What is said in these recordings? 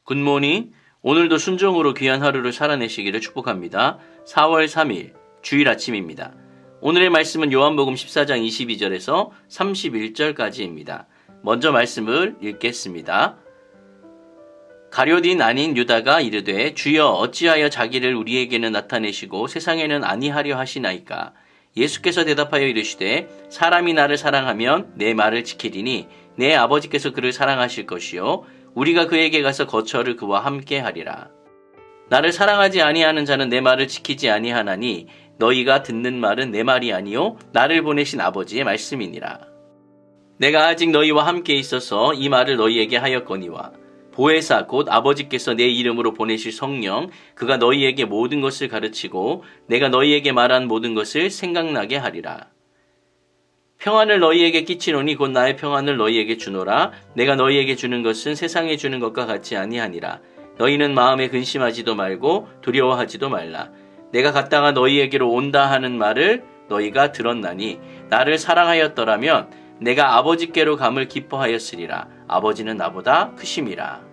굿모닝. 오늘도 순종으로 귀한 하루를 살아내시기를 축복합니다. 4월 3일 주일 아침입니다. 오늘의 말씀은 요한복음 14장 22절에서 31절까지입니다. 먼저 말씀을 읽겠습니다. 가룟인 아닌 유다가 이르되 주여 어찌하여 자기를 우리에게는 나타내시고 세상에는 아니하려 하시나이까. 예수께서 대답하여 이르시되 사람이 나를 사랑하면 내 말을 지키리니 내 아버지께서 그를 사랑하실 것이요 우리가 그에게 가서 거처를 그와 함께 하리라. 나를 사랑하지 아니하는 자는 내 말을 지키지 아니하나니 너희가 듣는 말은 내 말이 아니요 나를 보내신 아버지의 말씀이니라. 내가 아직 너희와 함께 있어서 이 말을 너희에게 하였거니와 보혜사 곧 아버지께서 내 이름으로 보내실 성령 그가 너희에게 모든 것을 가르치고 내가 너희에게 말한 모든 것을 생각나게 하리라. 평안을 너희에게 끼치노니 곧 나의 평안을 너희에게 주노라. 내가 너희에게 주는 것은 세상에 주는 것과 같지 아니하니라. 너희는 마음에 근심하지도 말고 두려워하지도 말라. 내가 갔다가 너희에게로 온다 하는 말을 너희가 들었나니 나를 사랑하였더라면 내가 아버지께로 감을 기뻐하였으리라. 아버지는 나보다 크심이라.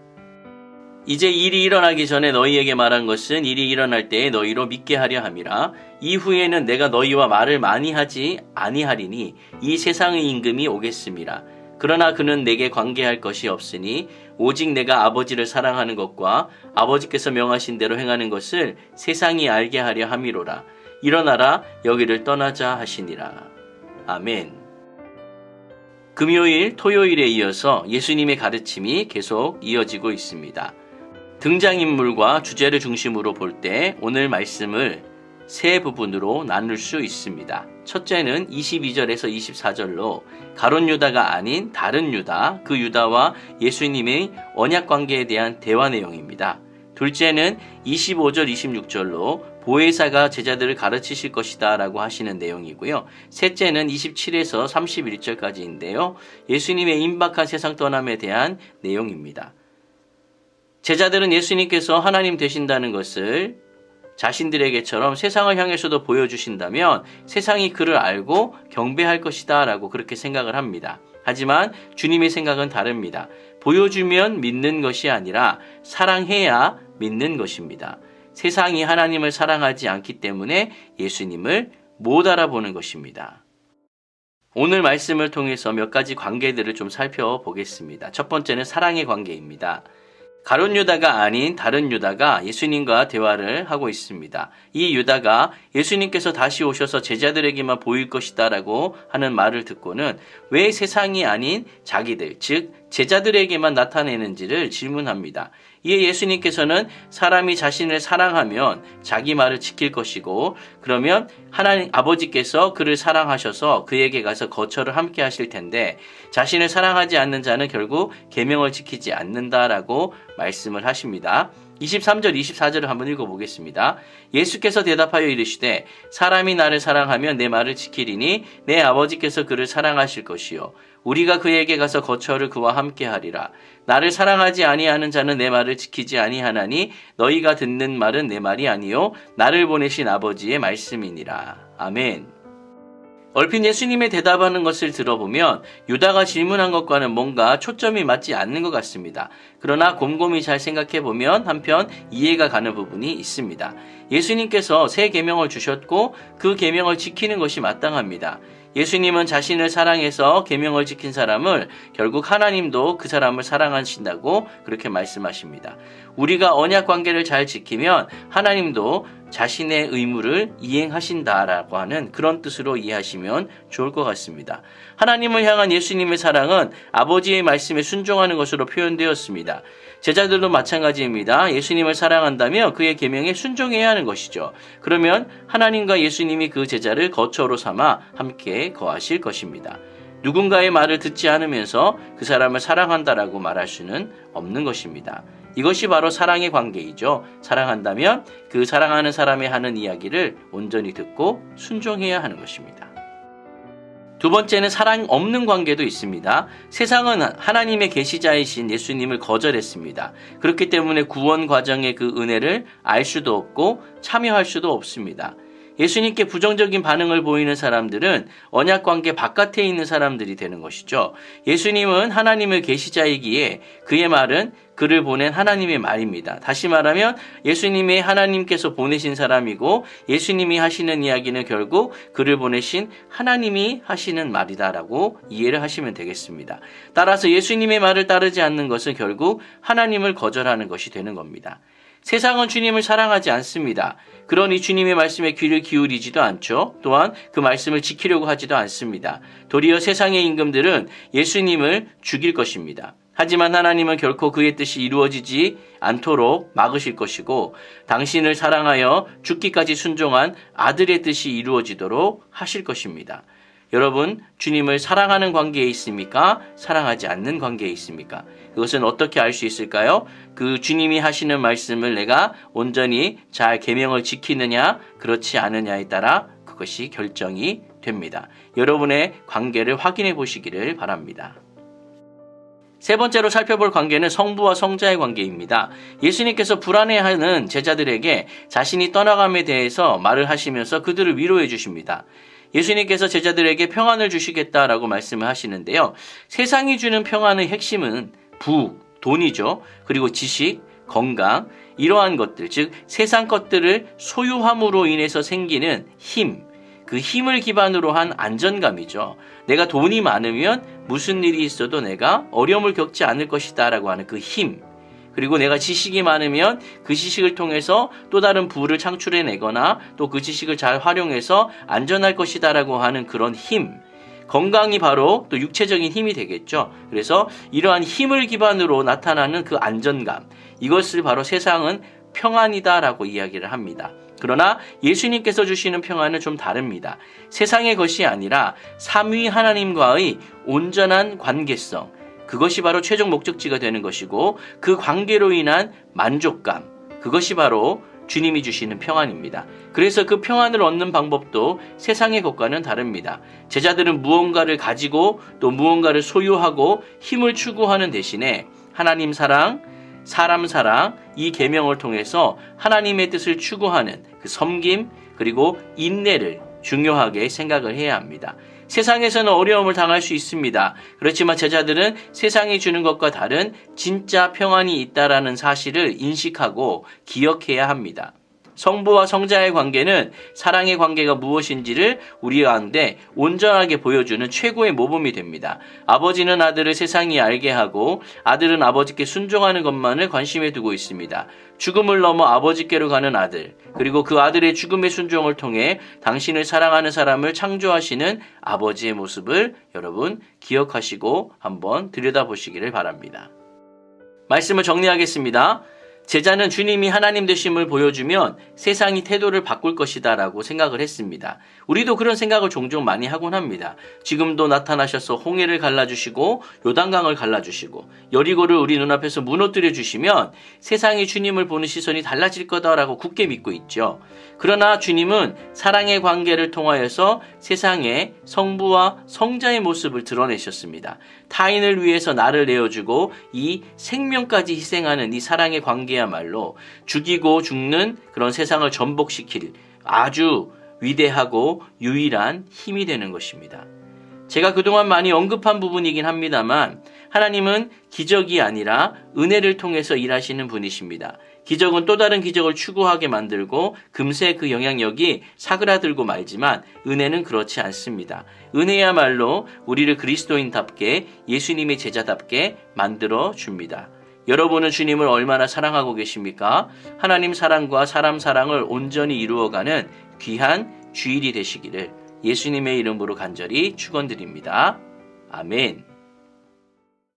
이제 일이 일어나기 전에 너희에게 말한 것은 일이 일어날 때에 너희로 믿게 하려 함이라. 이후에는 내가 너희와 말을 많이 하지 아니하리니 이 세상의 임금이 오겠음이라. 그러나 그는 내게 관계할 것이 없으니 오직 내가 아버지를 사랑하는 것과 아버지께서 명하신 대로 행하는 것을 세상이 알게 하려 함이로라. 일어나라 여기를 떠나자 하시니라. 아멘. 금요일, 토요일에 이어서 예수님의 가르침이 계속 이어지고 있습니다. 등장인물과 주제를 중심으로 볼 때 오늘 말씀을 세 부분으로 나눌 수 있습니다. 첫째는 22절에서 24절로 가룟 유다가 아닌 다른 유다, 그 유다와 예수님의 언약 관계에 대한 대화 내용입니다. 둘째는 25절, 26절로 보혜사가 제자들을 가르치실 것이다 라고 하시는 내용이고요. 셋째는 27에서 31절까지인데요. 예수님의 임박한 세상 떠남에 대한 내용입니다. 제자들은 예수님께서 하나님 되신다는 것을 자신들에게처럼 세상을 향해서도 보여주신다면 세상이 그를 알고 경배할 것이다 라고 그렇게 생각을 합니다. 하지만 주님의 생각은 다릅니다. 보여주면 믿는 것이 아니라 사랑해야 믿는 것입니다. 세상이 하나님을 사랑하지 않기 때문에 예수님을 못 알아보는 것입니다. 오늘 말씀을 통해서 몇 가지 관계들을 좀 살펴보겠습니다. 첫 번째는 사랑의 관계입니다. 가룟 유다가 아닌 다른 유다가 예수님과 대화를 하고 있습니다. 이 유다가 예수님께서 다시 오셔서 제자들에게만 보일 것이다 라고 하는 말을 듣고는 왜 세상이 아닌 자기들, 즉 제자들에게만 나타내는지를 질문합니다. 이에 예수님께서는 사람이 자신을 사랑하면 자기 말을 지킬 것이고 그러면 하나님 아버지께서 그를 사랑하셔서 그에게 가서 거처를 함께 하실 텐데 자신을 사랑하지 않는 자는 결국 계명을 지키지 않는다라고 말씀을 하십니다. 23절, 24절을 한번 읽어보겠습니다. 예수께서 대답하여 이르시되 사람이 나를 사랑하면 내 말을 지키리니 내 아버지께서 그를 사랑하실 것이요 우리가 그에게 가서 거처를 그와 함께 하리라. 나를 사랑하지 아니하는 자는 내 말을 지키지 아니하나니 너희가 듣는 말은 내 말이 아니요 나를 보내신 아버지의 말씀이니라. 아멘. 얼핏 예수님의 대답하는 것을 들어보면 유다가 질문한 것과는 뭔가 초점이 맞지 않는 것 같습니다. 그러나 곰곰이 잘 생각해보면 한편 이해가 가는 부분이 있습니다. 예수님께서 새 계명을 주셨고 그 계명을 지키는 것이 마땅합니다. 예수님은 자신을 사랑해서 계명을 지킨 사람을 결국 하나님도 그 사람을 사랑하신다고 그렇게 말씀하십니다. 우리가 언약 관계를 잘 지키면 하나님도 자신의 의무를 이행하신다라고 하는 그런 뜻으로 이해하시면 좋을 것 같습니다. 하나님을 향한 예수님의 사랑은 아버지의 말씀에 순종하는 것으로 표현되었습니다. 제자들도 마찬가지입니다. 예수님을 사랑한다면 그의 계명에 순종해야 하는 것이죠. 그러면 하나님과 예수님이 그 제자를 거처로 삼아 함께 거하실 것입니다. 누군가의 말을 듣지 않으면서 그 사람을 사랑한다라고 말할 수는 없는 것입니다. 이것이 바로 사랑의 관계이죠. 사랑한다면 그 사랑하는 사람이 하는 이야기를 온전히 듣고 순종해야 하는 것입니다. 두 번째는 사랑 없는 관계도 있습니다. 세상은 하나님의 계시자이신 예수님을 거절했습니다. 그렇기 때문에 구원 과정의 그 은혜를 알 수도 없고 참여할 수도 없습니다. 예수님께 부정적인 반응을 보이는 사람들은 언약 관계 바깥에 있는 사람들이 되는 것이죠. 예수님은 하나님의 계시자이기에 그의 말은 그를 보낸 하나님의 말입니다. 다시 말하면 예수님이 하나님께서 보내신 사람이고 예수님이 하시는 이야기는 결국 그를 보내신 하나님이 하시는 말이다라고 이해를 하시면 되겠습니다. 따라서 예수님의 말을 따르지 않는 것은 결국 하나님을 거절하는 것이 되는 겁니다. 세상은 주님을 사랑하지 않습니다. 그러니 주님의 말씀에 귀를 기울이지도 않죠. 또한 그 말씀을 지키려고 하지도 않습니다. 도리어 세상의 임금들은 예수님을 죽일 것입니다. 하지만 하나님은 결코 그의 뜻이 이루어지지 않도록 막으실 것이고 당신을 사랑하여 죽기까지 순종한 아들의 뜻이 이루어지도록 하실 것입니다. 여러분, 주님을 사랑하는 관계에 있습니까? 사랑하지 않는 관계에 있습니까? 그것은 어떻게 알 수 있을까요? 그 주님이 하시는 말씀을 내가 온전히 잘 계명을 지키느냐, 그렇지 않느냐에 따라 그것이 결정이 됩니다. 여러분의 관계를 확인해 보시기를 바랍니다. 세 번째로 살펴볼 관계는 성부와 성자의 관계입니다. 예수님께서 불안해하는 제자들에게 자신이 떠나감에 대해서 말을 하시면서 그들을 위로해 주십니다. 예수님께서 제자들에게 평안을 주시겠다라고 말씀을 하시는데요. 세상이 주는 평안의 핵심은 돈이죠. 그리고 지식, 건강, 이러한 것들, 즉 세상 것들을 소유함으로 인해서 생기는 힘, 그 힘을 기반으로 한 안전감이죠. 내가 돈이 많으면 무슨 일이 있어도 내가 어려움을 겪지 않을 것이다 라고 하는 그 힘, 그리고 내가 지식이 많으면 그 지식을 통해서 또 다른 부를 창출해내거나 또 그 지식을 잘 활용해서 안전할 것이다 라고 하는 그런 힘, 건강이 바로 또 육체적인 힘이 되겠죠. 그래서 이러한 힘을 기반으로 나타나는 그 안전감, 이것을 바로 세상은 평안이다라고 이야기를 합니다. 그러나 예수님께서 주시는 평안은 좀 다릅니다. 세상의 것이 아니라 삼위 하나님과의 온전한 관계성, 그것이 바로 최종 목적지가 되는 것이고 그 관계로 인한 만족감, 그것이 바로 주님이 주시는 평안입니다. 그래서 그 평안을 얻는 방법도 세상의 것과는 다릅니다. 제자들은 무언가를 가지고 또 무언가를 소유하고 힘을 추구하는 대신에 하나님 사랑, 사람 사랑, 이 계명을 통해서 하나님의 뜻을 추구하는 그 섬김 그리고 인내를 중요하게 생각을 해야 합니다. 세상에서는 어려움을 당할 수 있습니다. 그렇지만 제자들은 세상이 주는 것과 다른 진짜 평안이 있다라는 사실을 인식하고 기억해야 합니다. 성부와 성자의 관계는 사랑의 관계가 무엇인지를 우리 가운데 온전하게 보여주는 최고의 모범이 됩니다. 아버지는 아들을 세상이 알게 하고 아들은 아버지께 순종하는 것만을 관심에 두고 있습니다. 죽음을 넘어 아버지께로 가는 아들, 그리고 그 아들의 죽음의 순종을 통해 당신을 사랑하는 사람을 창조하시는 아버지의 모습을 여러분 기억하시고 한번 들여다보시기를 바랍니다. 말씀을 정리하겠습니다. 제자는 주님이 하나님 되심을 보여주면 세상이 태도를 바꿀 것이다 라고 생각을 했습니다. 우리도 그런 생각을 종종 많이 하곤 합니다. 지금도 나타나셔서 홍해를 갈라주시고 요단강을 갈라주시고 여리고를 우리 눈앞에서 무너뜨려 주시면 세상이 주님을 보는 시선이 달라질 거다라고 굳게 믿고 있죠. 그러나 주님은 사랑의 관계를 통하여서 세상에 성부와 성자의 모습을 드러내셨습니다. 타인을 위해서 나를 내어주고 이 생명까지 희생하는 이 사랑의 관계야말로 죽이고 죽는 그런 세상을 전복시킬 아주 위대하고 유일한 힘이 되는 것입니다. 제가 그동안 많이 언급한 부분이긴 합니다만 하나님은 기적이 아니라 은혜를 통해서 일하시는 분이십니다. 기적은 또 다른 기적을 추구하게 만들고 금세 그 영향력이 사그라들고 말지만 은혜는 그렇지 않습니다. 은혜야말로 우리를 그리스도인답게 예수님의 제자답게 만들어 줍니다. 여러분은 주님을 얼마나 사랑하고 계십니까? 하나님 사랑과 사람 사랑을 온전히 이루어가는 귀한 주일이 되시기를 예수님의 이름으로 간절히 축원드립니다. 아멘.